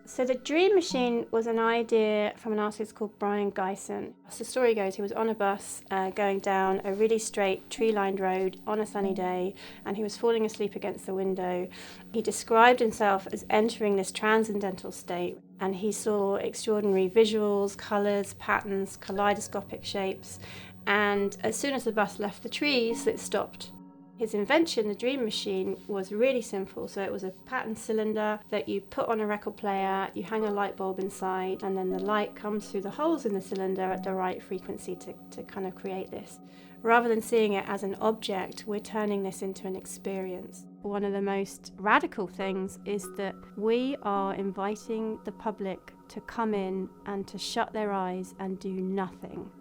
So the Dreamachine was an idea from an artist called Brian Geisen. As the story goes, he was on a bus going down a really straight tree-lined road on a sunny day, and he was falling asleep against the window. He described himself as entering this transcendental state, and he saw extraordinary visuals, colours, patterns, kaleidoscopic shapes, and as soon as the bus left the trees, it stopped. His invention, the Dreamachine, was really simple. So it was a patterned cylinder that you put on a record player, you hang a light bulb inside, and then the light comes through the holes in the cylinder at the right frequency to kind of create this. Rather than seeing it as an object, we're turning this into an experience. One of the most radical things is that we are inviting the public to come in and to shut their eyes and do nothing.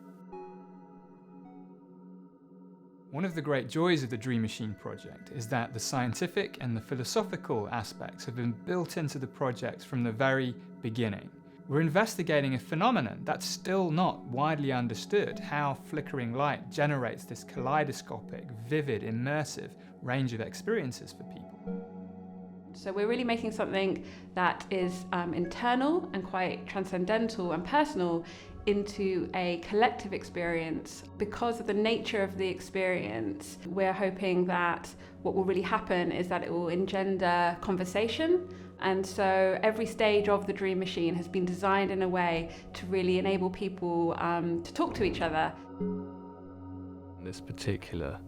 One of the great joys of the Dreamachine project is that the scientific and the philosophical aspects have been built into the project from the very beginning. We're investigating a phenomenon that's still not widely understood, how flickering light generates this kaleidoscopic, vivid, immersive range of experiences for people. So we're really making something that is internal and quite transcendental and personal into a collective experience. Because of the nature of the experience, we're hoping that what will really happen is that it will engender conversation. And so every stage of the Dreamachine has been designed in a way to really enable people to talk to each other. This particular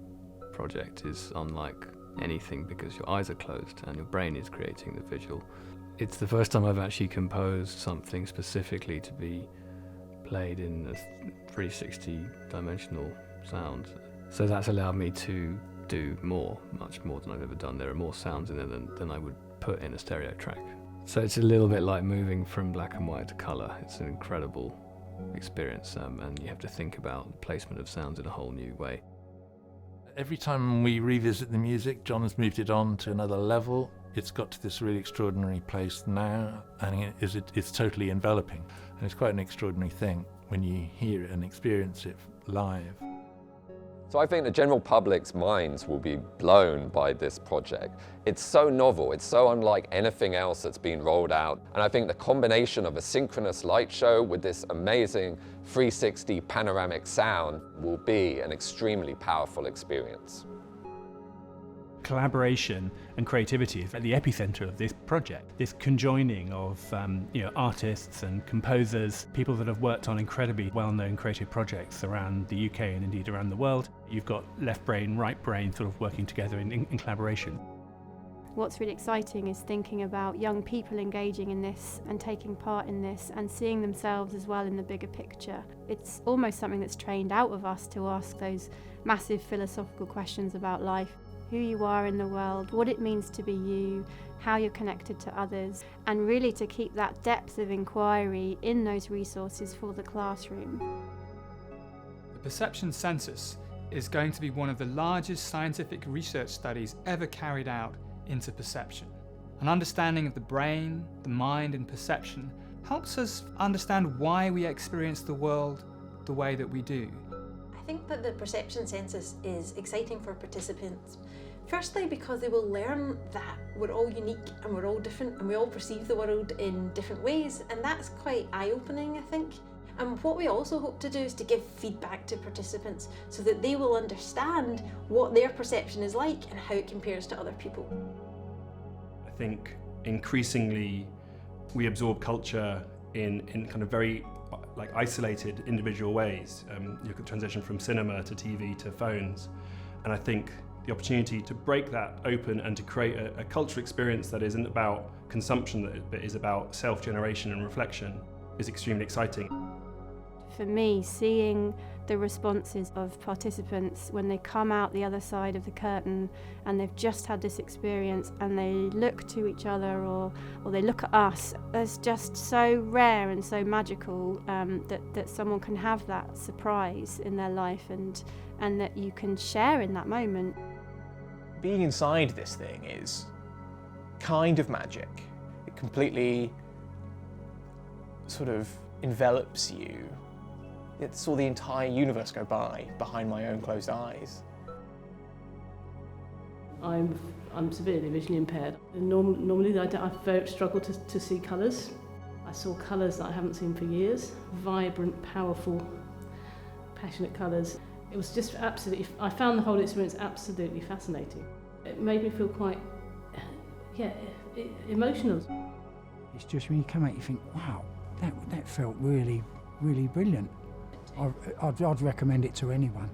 project is unlike anything because your eyes are closed and your brain is creating the visual. It's the first time I've actually composed something specifically to be played in a 360 dimensional sound. So that's allowed me to do much more than I've ever done. There are more sounds in it than I would put in a stereo track. So it's a little bit like moving from black and white to colour. It's an incredible experience, and you have to think about the placement of sounds in a whole new way. Every time we revisit the music, John has moved it on to another level. It's got to this really extraordinary place now, and it's totally enveloping. And it's quite an extraordinary thing when you hear it and experience it live. So I think the general public's minds will be blown by this project. It's so novel, it's so unlike anything else that's been rolled out. And I think the combination of a synchronous light show with this amazing 360 panoramic sound will be an extremely powerful experience. Collaboration and creativity is at the epicenter of this project. This conjoining of artists and composers, people that have worked on incredibly well-known creative projects around the UK and indeed around the world. You've got left brain, right brain sort of working together in collaboration. What's really exciting is thinking about young people engaging in this and taking part in this and seeing themselves as well in the bigger picture. It's almost something that's trained out of us to ask those massive philosophical questions about life. Who you are in the world, what it means to be you, how you're connected to others, and really to keep that depth of inquiry in those resources for the classroom. The perception census is going to be one of the largest scientific research studies ever carried out into perception. An understanding of the brain, the mind, and perception helps us understand why we experience the world the way that we do. I think that the perception census is exciting for participants. Firstly, because they will learn that we're all unique and we're all different and we all perceive the world in different ways, and that's quite eye-opening, I think. And what we also hope to do is to give feedback to participants so that they will understand what their perception is like and how it compares to other people. I think increasingly we absorb culture in kind of very isolated individual ways. You could transition from cinema to TV to phones, and I think the opportunity to break that open and to create a cultural experience that isn't about consumption but is about self-generation and reflection is extremely exciting. For me, seeing the responses of participants when they come out the other side of the curtain and they've just had this experience and they look to each other or they look at us, is just so rare and so magical that someone can have that surprise in their life and that you can share in that moment. Being inside this thing is kind of magic. It completely sort of envelops you. It saw the entire universe go by behind my own closed eyes. I'm severely visually impaired. Normally I struggle to see colours, I saw colours that I haven't seen for years, vibrant, powerful, passionate colours. It was just absolutely, I found the whole experience absolutely fascinating. It made me feel quite, emotional. It's just when you come out you think, wow, that felt really, really brilliant. I'd recommend it to anyone,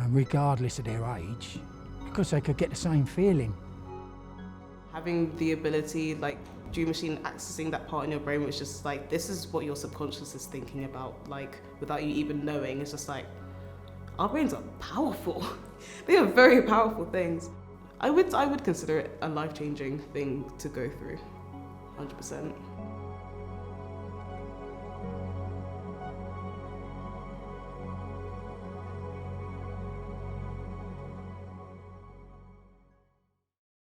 regardless of their age, because they could get the same feeling. Having the ability, like Dreamachine, accessing that part in your brain, which is just like, this is what your subconscious is thinking about, like without you even knowing. It's just like, our brains are powerful. They are very powerful things. I would consider it a life-changing thing to go through, 100%.